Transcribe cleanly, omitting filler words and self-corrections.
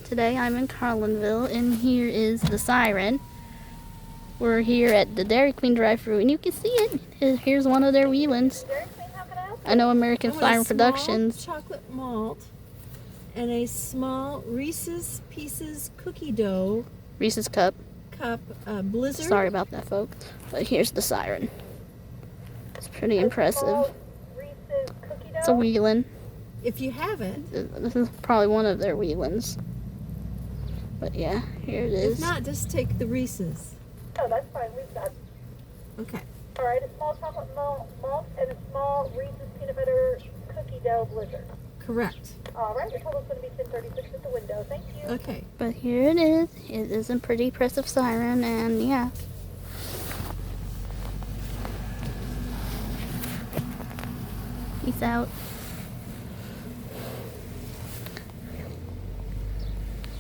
Today I'm in Carlinville, and here is the Siren. We're here at the Dairy Queen drive-thru, and you can see it. Here's one of their wheelings. I know American Siren Productions. Chocolate malt and a small Reese's Pieces cookie dough. Reese's Cup. Blizzard. Sorry about that, folks. But here's the Siren. It's pretty impressive. It's a wheeling. If you haven't. This is probably one of their wheelings. But yeah, here it is. If not, just take the Reese's. Oh, that's fine. We've got. Okay. All right, a small chocolate malt and a small Reese's peanut butter cookie dough blizzard. Correct. All right, your total's going to be $10.36 at the window. Thank you. Okay. But here it is. It is a pretty impressive siren, and yeah. Peace out.